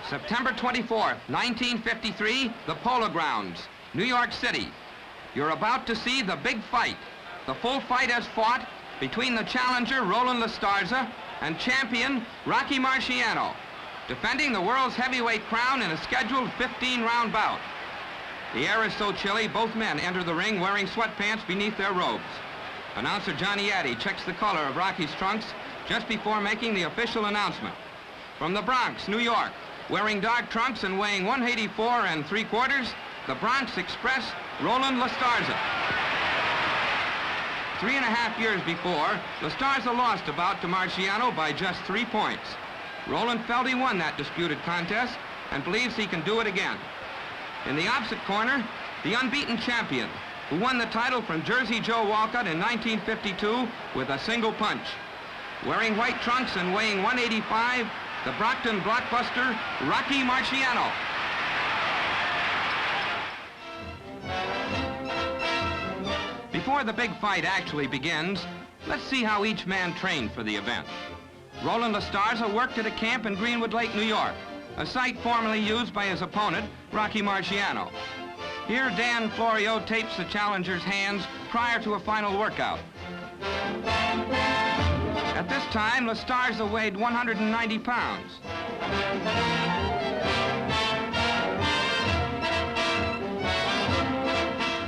September 24th, 1953, the Polo Grounds, New York City. You're about to see the big fight. The full fight has fought between the challenger, Roland LaStarza, and champion, Rocky Marciano, defending the world's heavyweight crown in a scheduled 15-round bout. The air is so chilly, both men enter the ring wearing sweatpants beneath their robes. Announcer Johnny Addy checks the color of Rocky's trunks just before making the official announcement. From the Bronx, New York, wearing dark trunks and weighing 184 3/4, the Bronx Express, Roland LaStarza. 3.5 years before, LaStarza lost a bout to Marciano by just 3 points. Roland felt he won that disputed contest and believes he can do it again. In the opposite corner, the unbeaten champion, who won the title from Jersey Joe Walcott in 1952 with a single punch. Wearing white trunks and weighing 185, the Brockton blockbuster, Rocky Marciano. Before the big fight actually begins, let's see how each man trained for the event. Roland LaStarza worked at a camp in Greenwood Lake, New York, a site formerly used by his opponent, Rocky Marciano. Here, Dan Florio tapes the challenger's hands prior to a final workout. At this time, LaStarza weighed 190 pounds.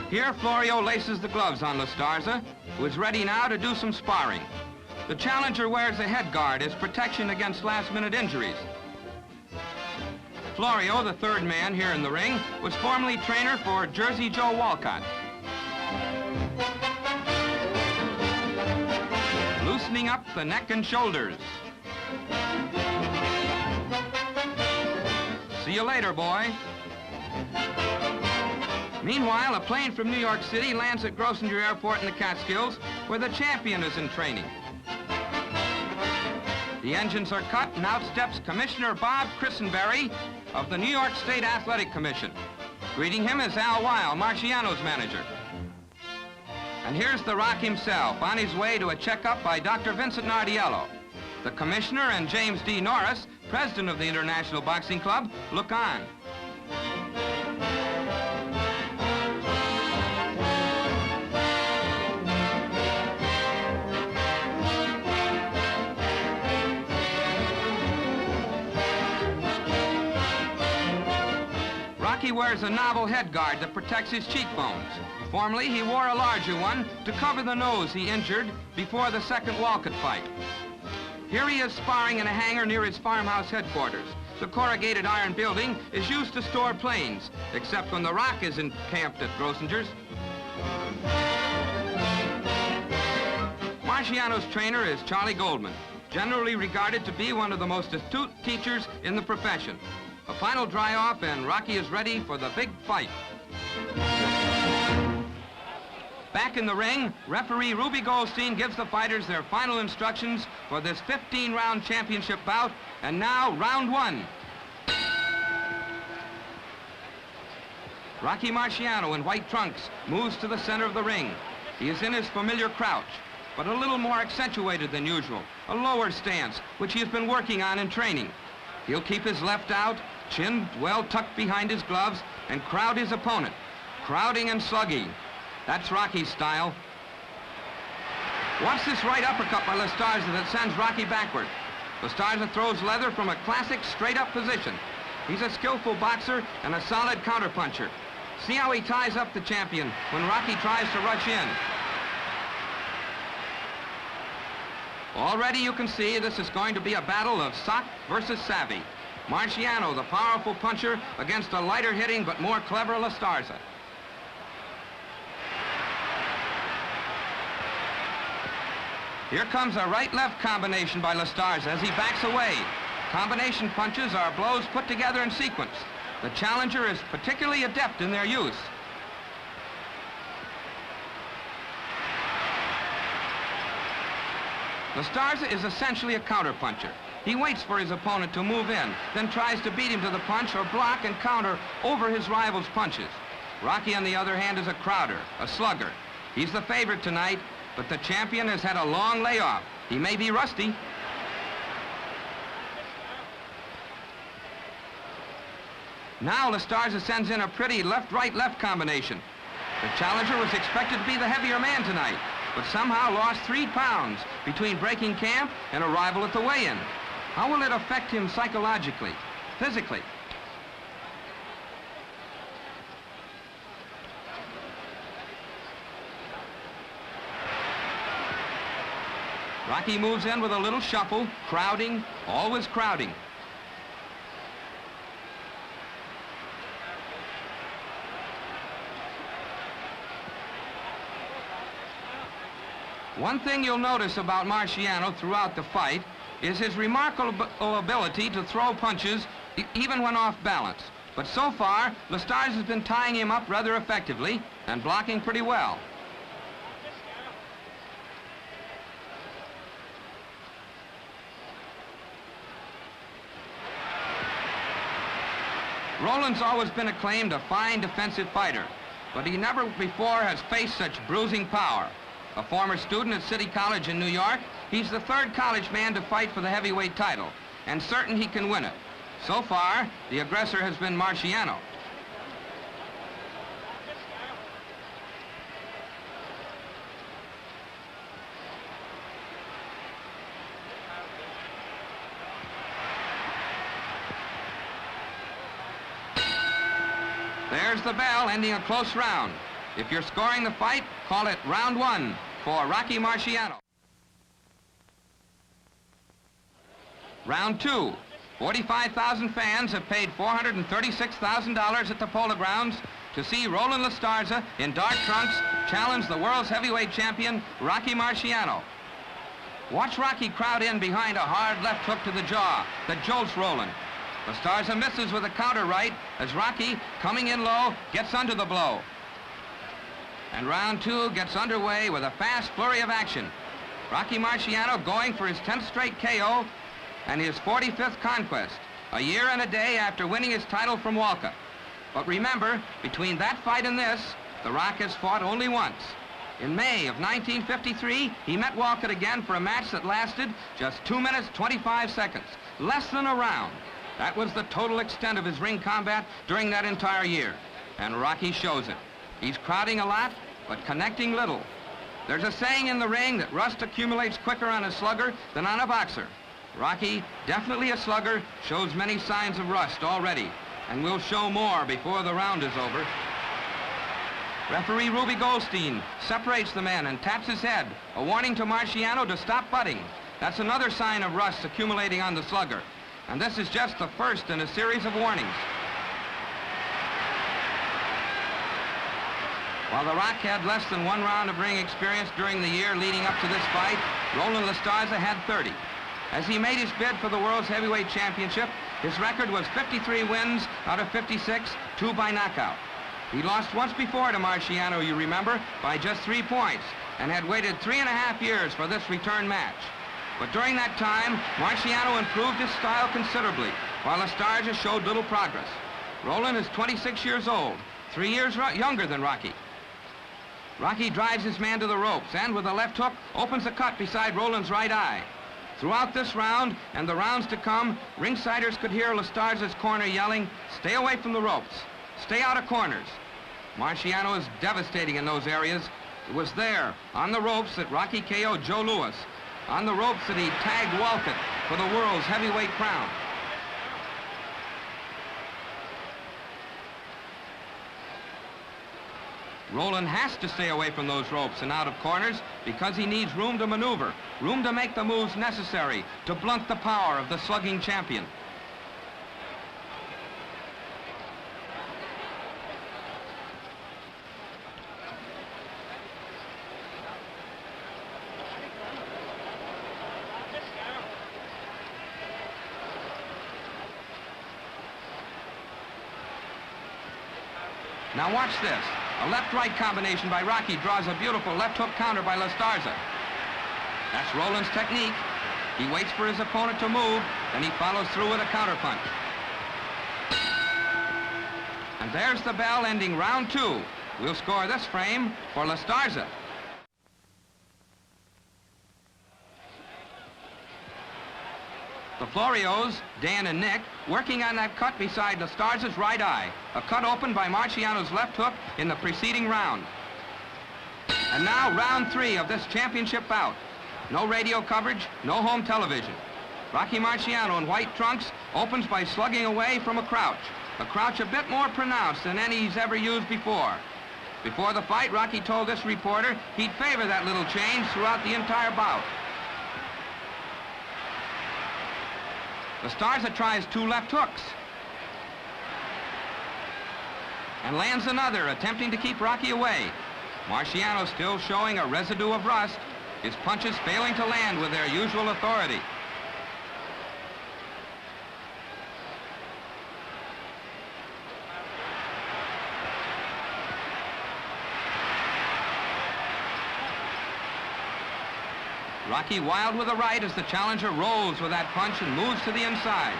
Here, Florio laces the gloves on LaStarza, who is ready now to do some sparring. The challenger wears a head guard as protection against last-minute injuries. Florio, the third man here in the ring, was formerly trainer for Jersey Joe Walcott. Loosening up the neck and shoulders. See you later, boy. Meanwhile, a plane from New York City lands at Grossenger Airport in the Catskills, where the champion is in training. The engines are cut, and out steps Commissioner Bob Christenberry of the New York State Athletic Commission. Greeting him is Al Weil, Marciano's manager. And here's the Rock himself, on his way to a checkup by Dr. Vincent Nardiello. The commissioner and James D. Norris, president of the International Boxing Club, look on. Rocky wears a novel head guard that protects his cheekbones. Formerly, he wore a larger one to cover the nose he injured before the second Walcott fight. Here he is sparring in a hangar near his farmhouse headquarters. The corrugated iron building is used to store planes, except when the Rock is encamped at Grossinger's. Marciano's trainer is Charlie Goldman, generally regarded to be one of the most astute teachers in the profession. A final dry-off, and Rocky is ready for the big fight. Back in the ring, referee Ruby Goldstein gives the fighters their final instructions for this 15-round championship bout, and now, round one. Rocky Marciano in white trunks moves to the center of the ring. He is in his familiar crouch, but a little more accentuated than usual, a lower stance, which he has been working on in training. He'll keep his left out, chin well tucked behind his gloves, and crowd his opponent, crowding and slugging. That's Rocky's style. Watch this right uppercut by LaStarza that sends Rocky backward. LaStarza throws leather from a classic straight-up position. He's a skillful boxer and a solid counterpuncher. See how he ties up the champion when Rocky tries to rush in. Already you can see this is going to be a battle of sock versus savvy. Marciano, the powerful puncher, against a lighter-hitting but more clever LaStarza. Here comes a right-left combination by LaStarza as he backs away. Combination punches are blows put together in sequence. The challenger is particularly adept in their use. LaStarza is essentially a counterpuncher. He waits for his opponent to move in, then tries to beat him to the punch or block and counter over his rival's punches. Rocky, on the other hand, is a crowder, a slugger. He's the favorite tonight, but the champion has had a long layoff. He may be rusty. Now LaStarza sends in a pretty left-right-left combination. The challenger was expected to be the heavier man tonight, but somehow lost 3 pounds between breaking camp and arrival at the weigh-in. How will it affect him psychologically, physically? Rocky moves in with a little shuffle, crowding, always crowding. One thing you'll notice about Marciano throughout the fight is his remarkable ability to throw punches even when off balance. But so far, LaStarza has been tying him up rather effectively and blocking pretty well. Roland's always been acclaimed a fine defensive fighter, but he never before has faced such bruising power. A former student at City College in New York, he's the 3rd college man to fight for the heavyweight title, and certain he can win it. So far, the aggressor has been Marciano. There's the bell, ending a close round. If you're scoring the fight, call it round 1 for Rocky Marciano. Round 2. 45,000 fans have paid $436,000 at the Polo Grounds to see Roland LaStarza in dark trunks challenge the world's heavyweight champion, Rocky Marciano. Watch Rocky crowd in behind a hard left hook to the jaw that jolts Roland. LaStarza misses with a counter right as Rocky, coming in low, gets under the blow. And round 2 gets underway with a fast flurry of action. Rocky Marciano going for his 10th straight KO and his 45th conquest, a year and a day after winning his title from Walcott. But remember, between that fight and this, The Rock has fought only once. In May of 1953, he met Walcott again for a match that lasted just 2 minutes, 25 seconds, less than a round. That was the total extent of his ring combat during that entire year, and Rocky shows it. He's crowding a lot, but connecting little. There's a saying in the ring that rust accumulates quicker on a slugger than on a boxer. Rocky, definitely a slugger, shows many signs of rust already, and will show more before the round is over. Referee Ruby Goldstein separates the men and taps his head, a warning to Marciano to stop butting. That's another sign of rust accumulating on the slugger, and this is just the first in a series of warnings. While The Rock had less than 1 round of ring experience during the year leading up to this fight, Roland LaStarza had 30. As he made his bid for the World's Heavyweight Championship, his record was 53 wins out of 56, 2 by knockout. He lost once before to Marciano, you remember, by just 3 points, and had waited 3.5 years for this return match. But during that time, Marciano improved his style considerably, while LaStarza showed little progress. Roland is 26 years old, 3 years younger than Rocky. Rocky drives his man to the ropes and, with a left hook, opens a cut beside Roland's right eye. Throughout this round and the rounds to come, ringsiders could hear LaStarza's corner yelling, "Stay away from the ropes. Stay out of corners." Marciano is devastating in those areas. It was there, on the ropes, that Rocky KO'd Joe Louis. On the ropes that he tagged Walcott for the world's heavyweight crown. Roland has to stay away from those ropes and out of corners because he needs room to maneuver, room to make the moves necessary to blunt the power of the slugging champion. Now watch this. A left-right combination by Rocky draws a beautiful left hook counter by LaStarza. That's Roland's technique. He waits for his opponent to move, then he follows through with a counterpunch. And there's the bell ending round 2. We'll score this frame for LaStarza. The Florios, Dan and Nick, working on that cut beside LaStarza's right eye, a cut opened by Marciano's left hook in the preceding round. And now round 3 of this championship bout. No radio coverage, no home television. Rocky Marciano in white trunks opens by slugging away from a crouch a bit more pronounced than any he's ever used before. Before the fight, Rocky told this reporter he'd favor that little change throughout the entire bout. LaStarza tries 2 left hooks and lands another, attempting to keep Rocky away. Marciano still showing a residue of rust, his punches failing to land with their usual authority. Rocky wild with the right as the challenger rolls with that punch and moves to the inside.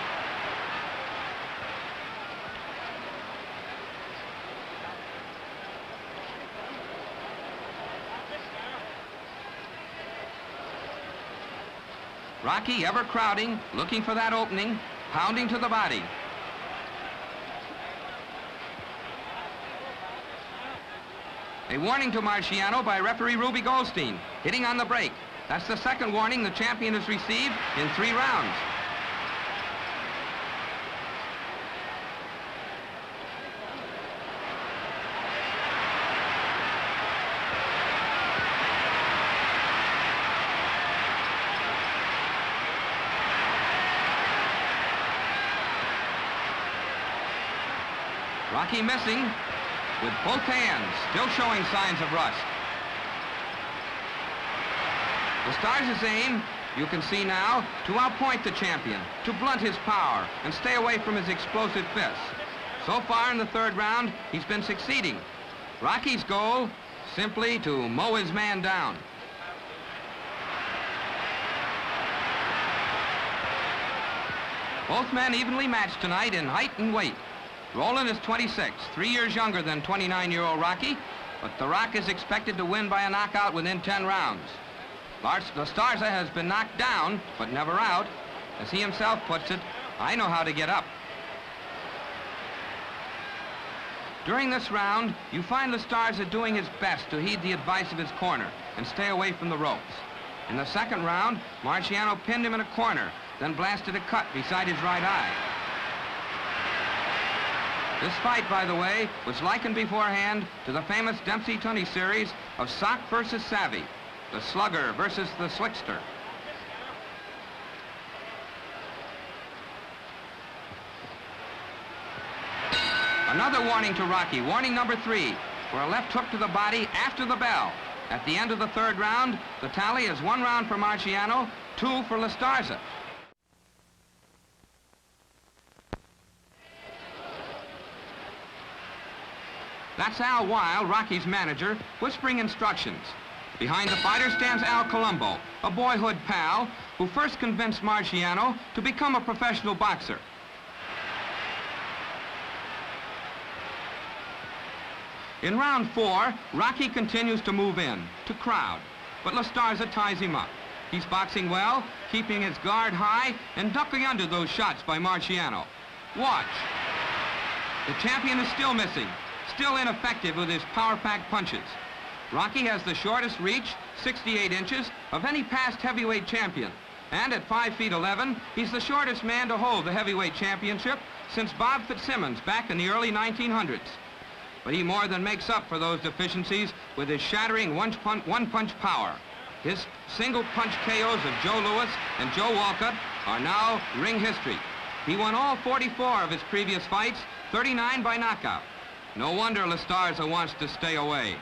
Rocky ever crowding, looking for that opening, pounding to the body. A warning to Marciano by referee Ruby Goldstein, hitting on the break. That's the second warning the champion has received in 3 rounds. Rocky missing with both hands, still showing signs of rust. LaStarza's aim, you can see now, to outpoint the champion, to blunt his power and stay away from his explosive fists. So far in the 3rd round, he's been succeeding. Rocky's goal, simply to mow his man down. Both men evenly matched tonight in height and weight. Roland is 26, 3 years younger than 29-year-old Rocky, but the Rock is expected to win by a knockout within 10 rounds. LaStarza has been knocked down, but never out. As he himself puts it, I know how to get up. During this round, you find LaStarza doing his best to heed the advice of his corner and stay away from the ropes. In the 2nd round, Marciano pinned him in a corner, then blasted a cut beside his right eye. This fight, by the way, was likened beforehand to the famous Dempsey-Tunney series of Sock versus Savvy, the slugger versus the slickster. Another warning to Rocky, warning number 3, for a left hook to the body after the bell. At the end of the 3rd round, the tally is 1 round for Marciano, 2 for LaStarza. That's Al Weil, Rocky's manager, whispering instructions. Behind the fighter stands Al Colombo, a boyhood pal who first convinced Marciano to become a professional boxer. In round 4, Rocky continues to move in, to crowd, but LaStarza ties him up. He's boxing well, keeping his guard high and ducking under those shots by Marciano. Watch. The champion is still missing, still ineffective with his power-packed punches. Rocky has the shortest reach, 68 inches, of any past heavyweight champion. And at 5 feet 11, he's the shortest man to hold the heavyweight championship since Bob Fitzsimmons back in the early 1900s. But he more than makes up for those deficiencies with his shattering one-punch power. His single-punch KOs of Joe Louis and Joe Walcott are now ring history. He won all 44 of his previous fights, 39 by knockout. No wonder LaStarza wants to stay away.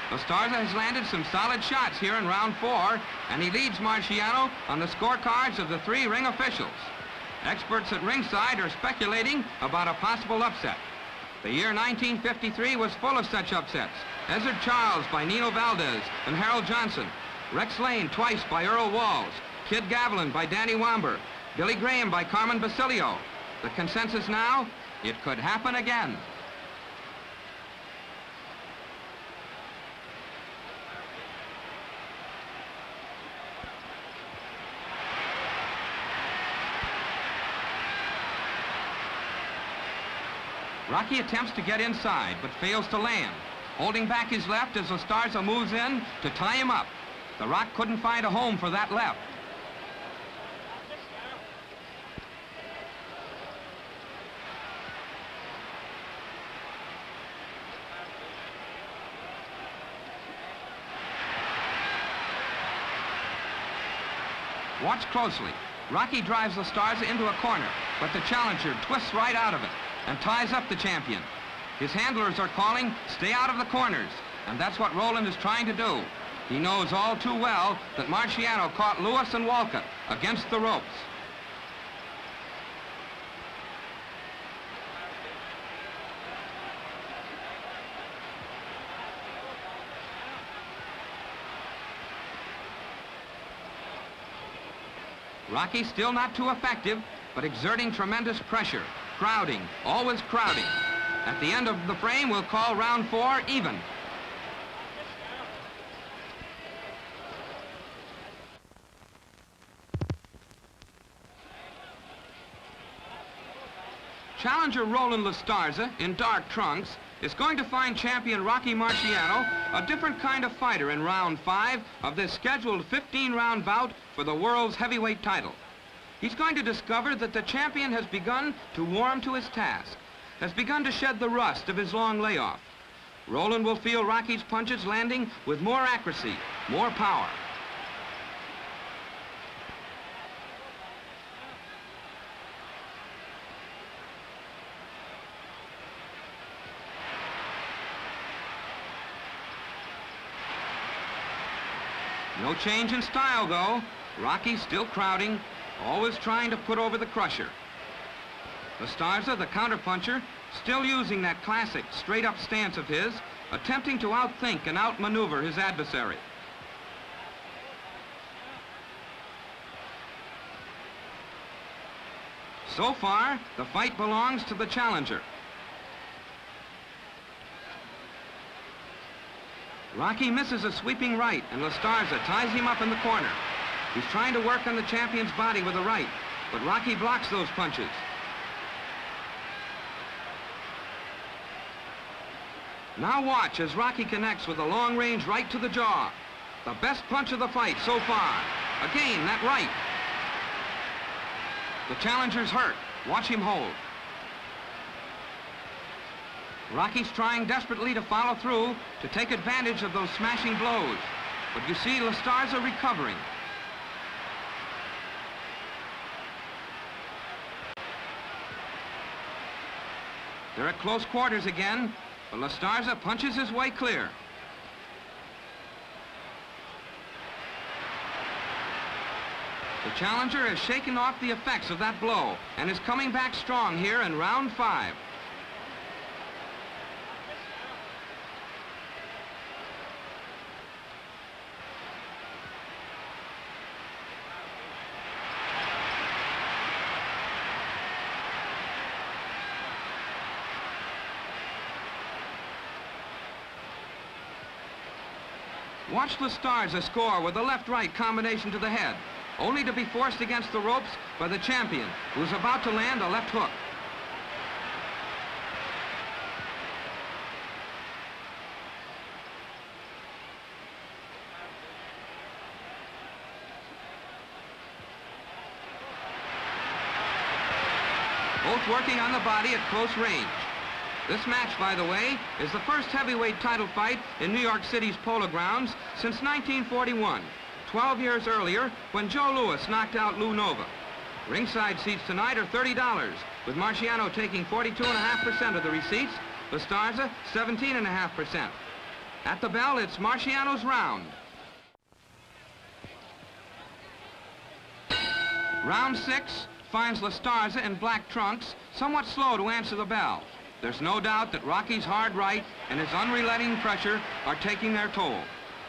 LaStarza has landed some solid shots here in round 4, and he leads Marciano on the scorecards of the 3 ring officials. Experts at ringside are speculating about a possible upset. The year 1953 was full of such upsets. Ezard Charles by Nino Valdez and Harold Johnson. Rex Lane twice by Earl Walls. Kid Gavilan by Danny Wamber, Billy Graham by Carmen Basilio. The consensus now, it could happen again. Rocky attempts to get inside, but fails to land. Holding back his left as LaStarza moves in to tie him up. The Rock couldn't find a home for that left. Watch closely. Rocky drives LaStarza into a corner, but the challenger twists right out of it and ties up the champion. His handlers are calling, stay out of the corners, and that's what Roland is trying to do. He knows all too well that Marciano caught Lewis and Walcott against the ropes. Rocky still not too effective, but exerting tremendous pressure. Crowding, always crowding. At the end of the frame, we'll call round 4 even. Challenger Roland LaStarza, in dark trunks, is going to find champion Rocky Marciano a different kind of fighter in round 5 of this scheduled 15-round bout for the world's heavyweight title. He's going to discover that the champion has begun to warm to his task, has begun to shed the rust of his long layoff. Roland will feel Rocky's punches landing with more accuracy, more power. No change in style, though. Rocky's still crowding, always trying to put over the crusher. LaStarza, the counterpuncher, still using that classic straight-up stance of his, attempting to outthink and outmaneuver his adversary. So far, the fight belongs to the challenger. Rocky misses a sweeping right, and LaStarza ties him up in the corner. He's trying to work on the champion's body with a right, but Rocky blocks those punches. Now watch as Rocky connects with a long-range right to the jaw. The best punch of the fight so far. Again, that right. The challenger's hurt. Watch him hold. Rocky's trying desperately to follow through to take advantage of those smashing blows. But you see LaStarza recovering. They're at close quarters again, but LaStarza punches his way clear. The challenger has shaken off the effects of that blow and is coming back strong here in round 5. Watch LaStarza score with a left-right combination to the head, only to be forced against the ropes by the champion, who's about to land a left hook. Both working on the body at close range. This match, by the way, is the first heavyweight title fight in New York City's Polo Grounds since 1941, 12 years earlier when Joe Louis knocked out Lou Nova. Ringside seats tonight are $30, with Marciano taking 42.5% of the receipts, LaStarza 17.5%. At the bell, it's Marciano's round. Round 6 finds LaStarza in black trunks, somewhat slow to answer the bell. There's no doubt that Rocky's hard right and his unrelenting pressure are taking their toll.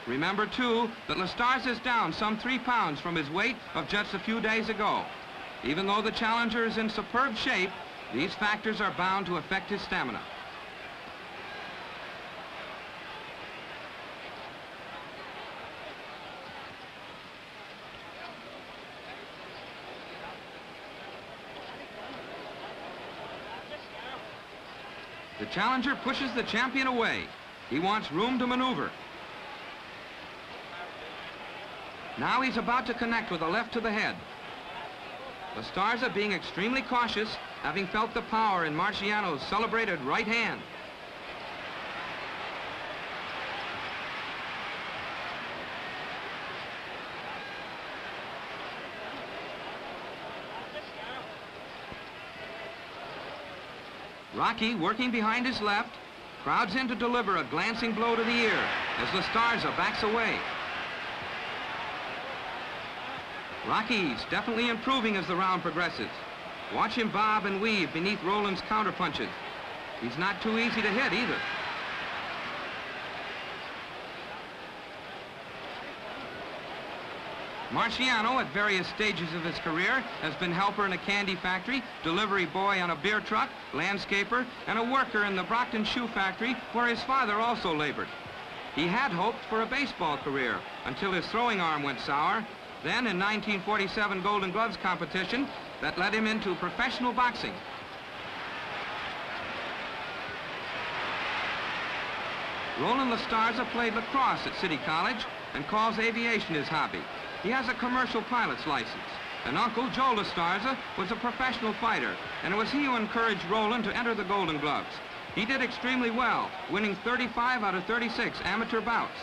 Remember, too, that LaStarza is down some 3 pounds from his weight of just a few days ago. Even though the challenger is in superb shape, these factors are bound to affect his stamina. The challenger pushes the champion away. He wants room to maneuver. Now he's about to connect with a left to the head. LaStarza being extremely cautious, having felt the power in Marciano's celebrated right hand. Rocky, working behind his left, crowds in to deliver a glancing blow to the ear as LaStarza backs away. Rocky's definitely improving as the round progresses. Watch him bob and weave beneath Roland's counterpunches. He's not too easy to hit either. Marciano, at various stages of his career, has been helper in a candy factory, delivery boy on a beer truck, landscaper, and a worker in the Brockton shoe factory, where his father also labored. He had hoped for a baseball career until his throwing arm went sour. Then, in 1947 Golden Gloves competition, that led him into professional boxing. Roland LaStarza played lacrosse at City College and calls aviation his hobby. He has a commercial pilot's license. And Uncle Joe LaStarza was a professional fighter, and it was he who encouraged Roland to enter the Golden Gloves. He did extremely well, winning 35 out of 36 amateur bouts.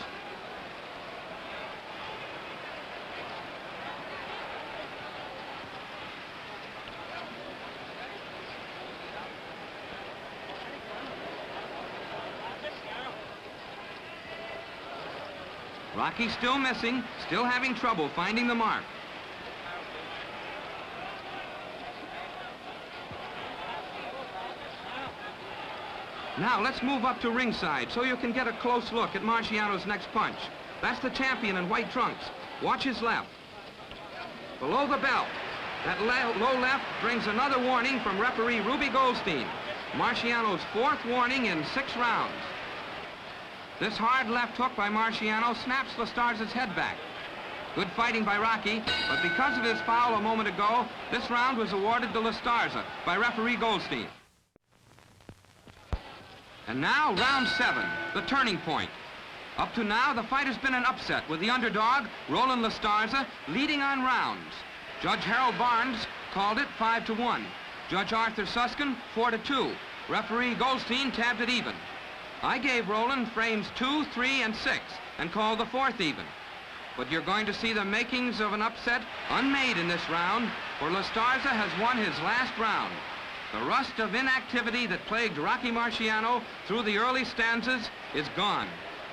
Rocky still missing, still having trouble finding the mark. Now let's move up to ringside so you can get a close look at Marciano's next punch. That's the champion in white trunks. Watch his left. Below the belt, that low left brings another warning from referee Ruby Goldstein. Marciano's 4th warning in 6 rounds. This hard left hook by Marciano snaps LaStarza's head back. Good fighting by Rocky, but because of his foul a moment ago, this round was awarded to LaStarza by referee Goldstein. And now, round 7, the turning point. Up to now, the fight has been an upset, with the underdog, Roland LaStarza, leading on rounds. Judge Harold Barnes called it 5-1. Judge Arthur Suskin, 4-2. Referee Goldstein tabbed it even. I gave Roland frames 2, 3, and 6, and called the 4th even. But you're going to see the makings of an upset unmade in this round, for LaStarza has won his last round. The rust of inactivity that plagued Rocky Marciano through the early stanzas is gone.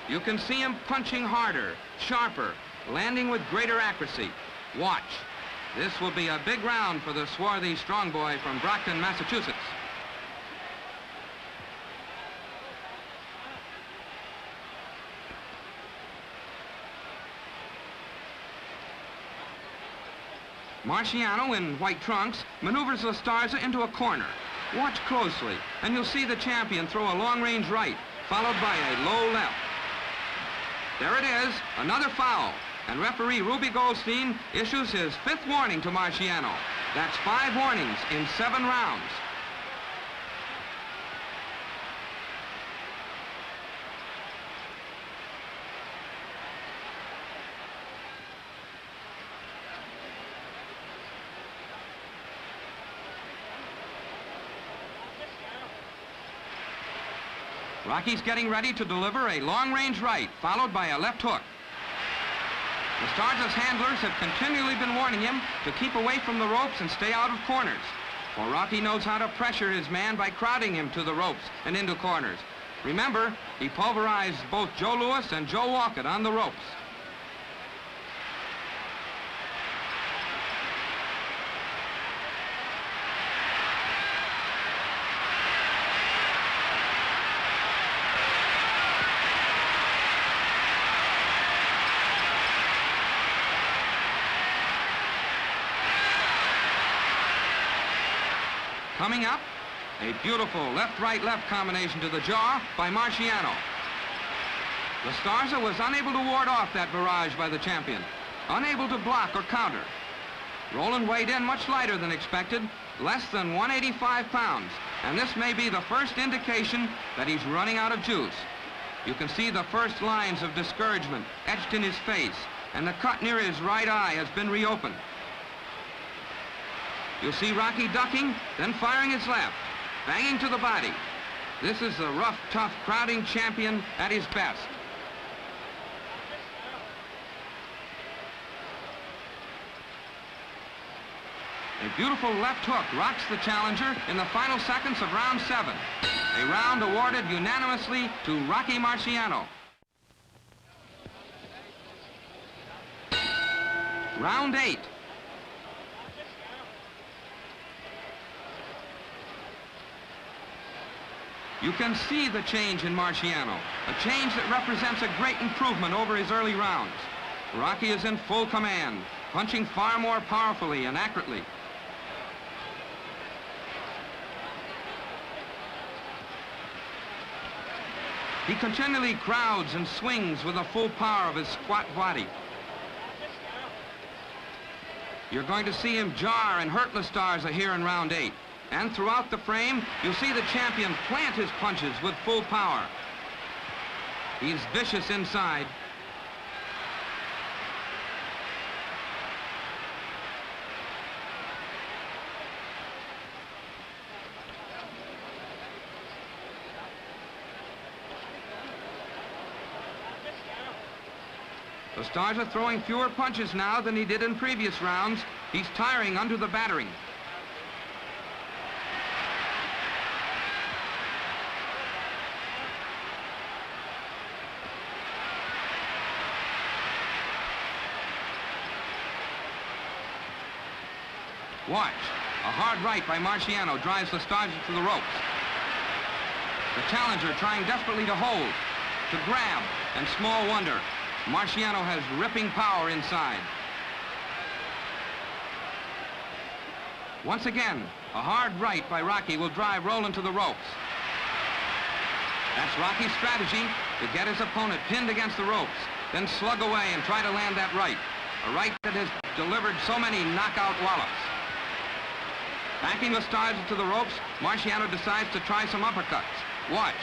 You can see him punching harder, sharper, landing with greater accuracy. Watch. This will be a big round for the swarthy strong boy from Brockton, Massachusetts. Marciano, in white trunks, maneuvers LaStarza into a corner. Watch closely, and you'll see the champion throw a long-range right, followed by a low left. There it is, another foul, and referee Ruby Goldstein issues his 5th warning to Marciano. That's 5 warnings in 7 rounds. Rocky's getting ready to deliver a long-range right, followed by a left hook. LaStarza's handlers have continually been warning him to keep away from the ropes and stay out of corners. For Rocky knows how to pressure his man by crowding him to the ropes and into corners. Remember, he pulverized both Joe Louis and Joe Walcott on the ropes. Coming up, a beautiful left-right-left combination to the jaw by Marciano. LaStarza was unable to ward off that barrage by the champion, unable to block or counter. Roland weighed in much lighter than expected, less than 185 pounds, and this may be the first indication that he's running out of juice. You can see the first lines of discouragement etched in his face, and the cut near his right eye has been reopened. You'll see Rocky ducking, then firing his left, banging to the body. This is the rough, tough, crowding champion at his best. A beautiful left hook rocks the challenger in the final seconds of round 7. A round awarded unanimously to Rocky Marciano. Round 8. You can see the change in Marciano, a change that represents a great improvement over his early rounds. Rocky is in full command, punching far more powerfully and accurately. He continually crowds and swings with the full power of his squat body. You're going to see him jar and hurt LaStarza here in round 8. And throughout the frame, you'll see the champion plant his punches with full power. He's vicious inside. LaStarza throwing fewer punches now than he did in previous rounds. He's tiring under the battering. Watch. A hard right by Marciano drives LaStarza to the ropes. The challenger trying desperately to hold, to grab, and small wonder. Marciano has ripping power inside. Once again, a hard right by Rocky will drive Roland to the ropes. That's Rocky's strategy, to get his opponent pinned against the ropes, then slug away and try to land that right. A right that has delivered so many knockout wallops. Backing LaStarza to the ropes, Marciano decides to try some uppercuts. Watch.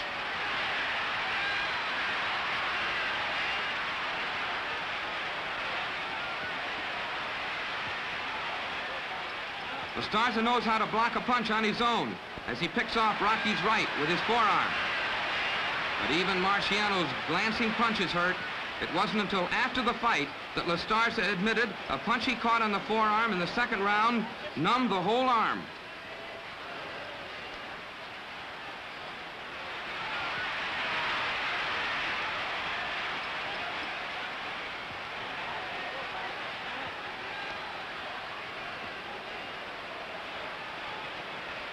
LaStarza knows how to block a punch on his own as he picks off Rocky's right with his forearm. But even Marciano's glancing punches hurt. It wasn't until after the fight that LaStarza admitted a punch he caught on the forearm in the second round numbed the whole arm.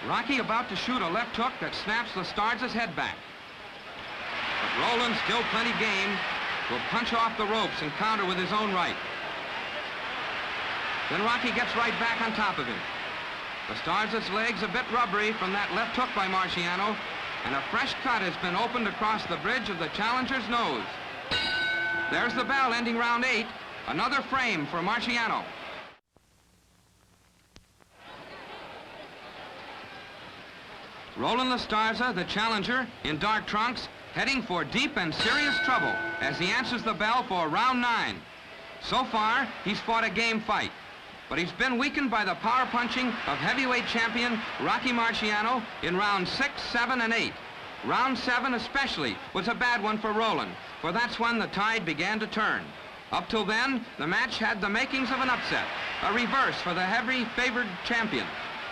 Rocky about to shoot a left hook that snaps LaStarza's head back. But Roland, still plenty game, will punch off the ropes and counter with his own right. Then Rocky gets right back on top of him. LaStarza's legs a bit rubbery from that left hook by Marciano, and a fresh cut has been opened across the bridge of the challenger's nose. There's the bell ending round 8. Another frame for Marciano. Roland LaStarza, the challenger, in dark trunks, heading for deep and serious trouble as he answers the bell for round 9. So far, he's fought a game fight, but he's been weakened by the power punching of heavyweight champion Rocky Marciano in rounds 6, 7, and 8. Round 7 especially was a bad one for Roland, for that's when the tide began to turn. Up till then, the match had the makings of an upset, a reverse for the heavy favored champion.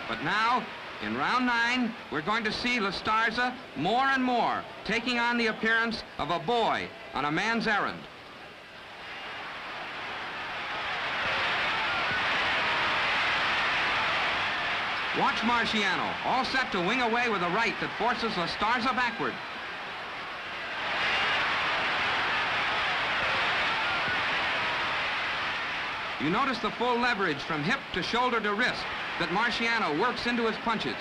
But now, in round 9, we're going to see LaStarza more and more taking on the appearance of a boy on a man's errand. Watch Marciano, all set to wing away with a right that forces LaStarza backward. You notice the full leverage from hip to shoulder to wrist that Marciano works into his punches.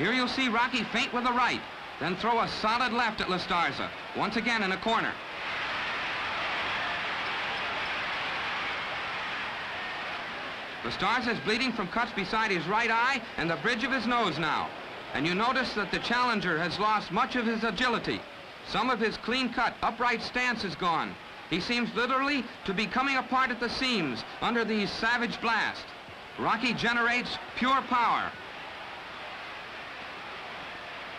Here you'll see Rocky feint with the right, then throw a solid left at LaStarza, once again in a corner. LaStarza is bleeding from cuts beside his right eye and the bridge of his nose now. And you notice that the challenger has lost much of his agility. Some of his clean-cut, upright stance is gone. He seems literally to be coming apart at the seams under these savage blasts. Rocky generates pure power.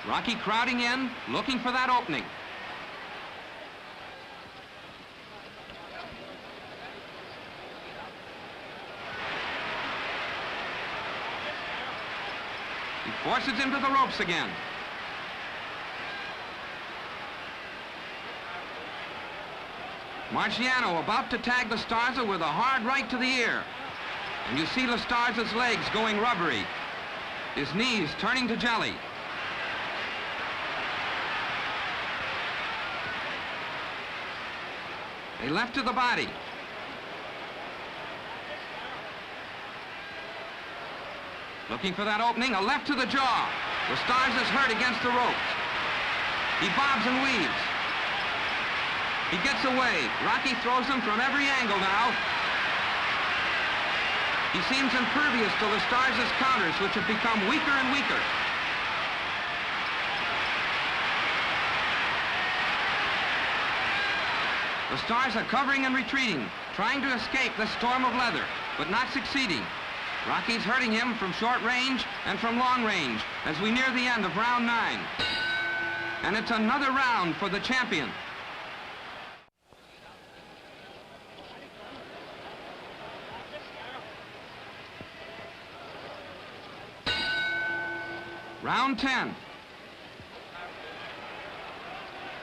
Rocky crowding in, looking for that opening. He forces him to the ropes again. Marciano about to tag LaStarza with a hard right to the ear. And you see LaStarza's legs going rubbery. His knees turning to jelly. A left to the body. Looking for that opening, a left to the jaw. LaStarza's hurt against the ropes. He bobs and weaves. He gets away. Rocky throws him from every angle now. He seems impervious to LaStarza's counters, which have become weaker and weaker. LaStarza covering and retreating, trying to escape the storm of leather, but not succeeding. Rocky's hurting him from short range and from long range as we near the end of round 9. And it's another round for the champion. Round 10.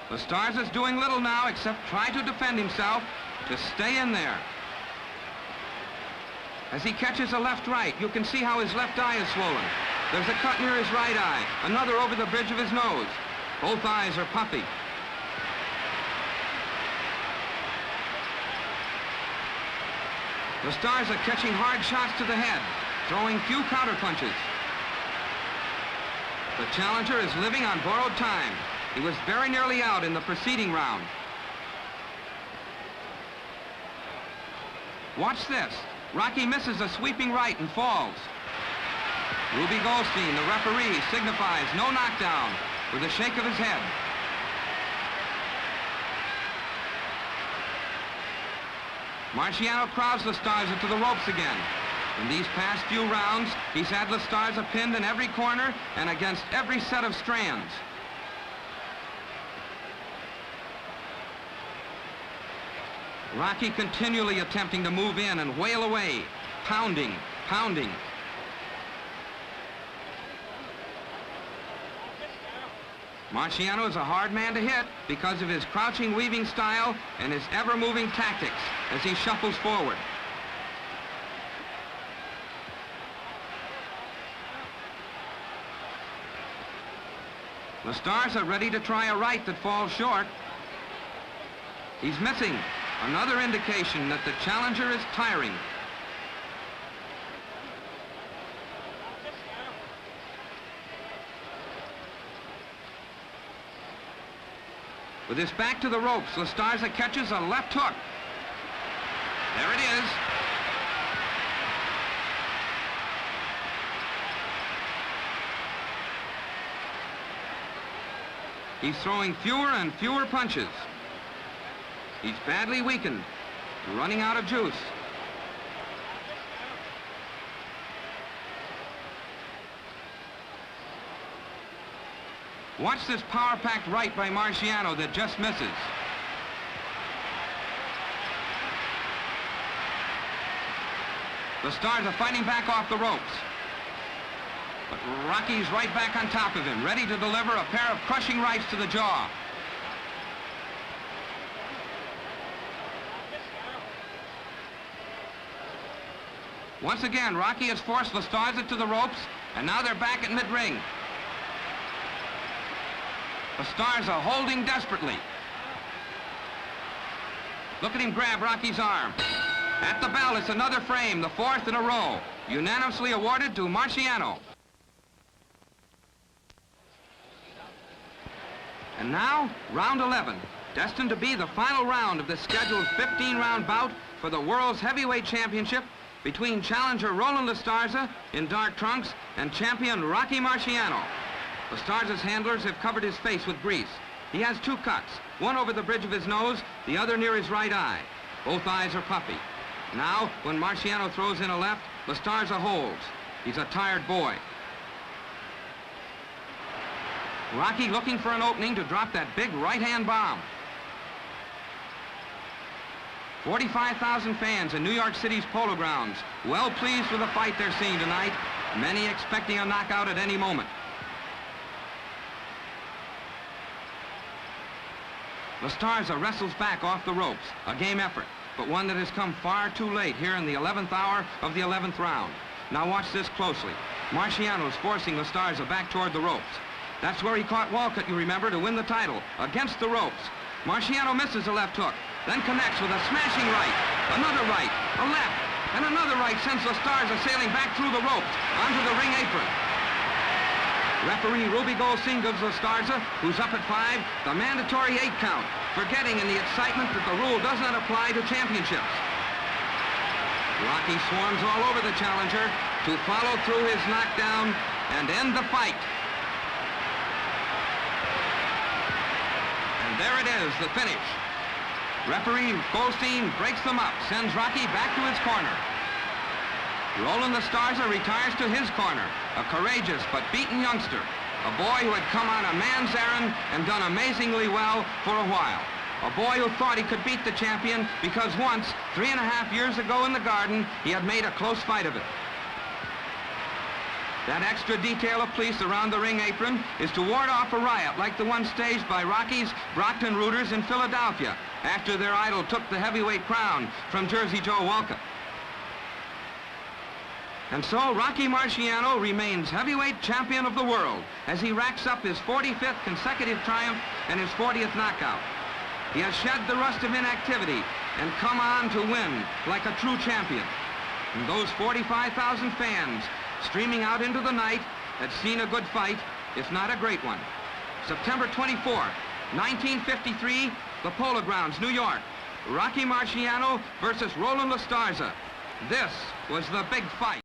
LaStarza's doing little now except try to defend himself, to stay in there. As he catches a left-right, you can see how his left eye is swollen. There's a cut near his right eye, another over the bridge of his nose. Both eyes are puffy. LaStarza catching hard shots to the head, throwing few counterpunches. The challenger is living on borrowed time. He was very nearly out in the preceding round. Watch this. Rocky misses a sweeping right and falls. Ruby Goldstein, the referee, signifies no knockdown with a shake of his head. Marciano crowds LaStarza to the ropes again. In these past few rounds, he's had LaStarza pinned in every corner and against every set of strands. Rocky continually attempting to move in and wail away, pounding, pounding. Marciano is a hard man to hit because of his crouching weaving style and his ever-moving tactics as he shuffles forward. LaStarza ready to try a right that falls short. He's missing. Another indication that the challenger is tiring. With his back to the ropes, LaStarza catches a left hook. There it is. He's throwing fewer and fewer punches. He's badly weakened, running out of juice. Watch this power-packed right by Marciano that just misses. LaStarza fighting back off the ropes. But Rocky's right back on top of him, ready to deliver a pair of crushing rights to the jaw. Once again, Rocky has forced LaStarza to the ropes, and now they're back at mid-ring. LaStarza holding desperately. Look at him grab Rocky's arm. At the bell, it's another frame, the 4th in a row, unanimously awarded to Marciano. And now, round 11, destined to be the final round of this scheduled 15-round bout for the World's Heavyweight Championship between challenger Roland LaStarza in dark trunks and champion Rocky Marciano. LaStarza's handlers have covered his face with grease. He has 2 cuts, one over the bridge of his nose, the other near his right eye. Both eyes are puffy. Now, when Marciano throws in a left, LaStarza holds. He's a tired boy. Rocky looking for an opening to drop that big right-hand bomb. 45,000 fans in New York City's Polo Grounds, well pleased with the fight they're seeing tonight, many expecting a knockout at any moment. LaStarza wrestles back off the ropes, a game effort, but one that has come far too late here in the 11th hour of the 11th round. Now watch this closely. Marciano's forcing LaStarza back toward the ropes. That's where he caught Walcott, you remember, to win the title, against the ropes. Marciano misses a left hook, then connects with a smashing right, another right, a left, and another right sends LaStarza sailing back through the ropes onto the ring apron. Referee Ruby Goldstein gives LaStarza, who's up at 5, the mandatory 8 count, forgetting in the excitement that the rule does not apply to championships. Rocky swarms all over the challenger to follow through his knockdown and end the fight. And there it is, the finish. Referee Goldstein breaks them up, sends Rocky back to his corner. Roland LaStarza retires to his corner, a courageous but beaten youngster, a boy who had come on a man's errand and done amazingly well for a while. A boy who thought he could beat the champion because once, 3.5 years ago in the Garden, he had made a close fight of it. That extra detail of police around the ring apron is to ward off a riot like the one staged by Rocky's Brockton Rooters in Philadelphia after their idol took the heavyweight crown from Jersey Joe Walcott. And so Rocky Marciano remains heavyweight champion of the world as he racks up his 45th consecutive triumph and his 40th knockout. He has shed the rust of inactivity and come on to win like a true champion. And those 45,000 fans streaming out into the night had seen a good fight, if not a great one. September 24, 1953, the Polo Grounds, New York. Rocky Marciano versus Roland LaStarza. This was the big fight.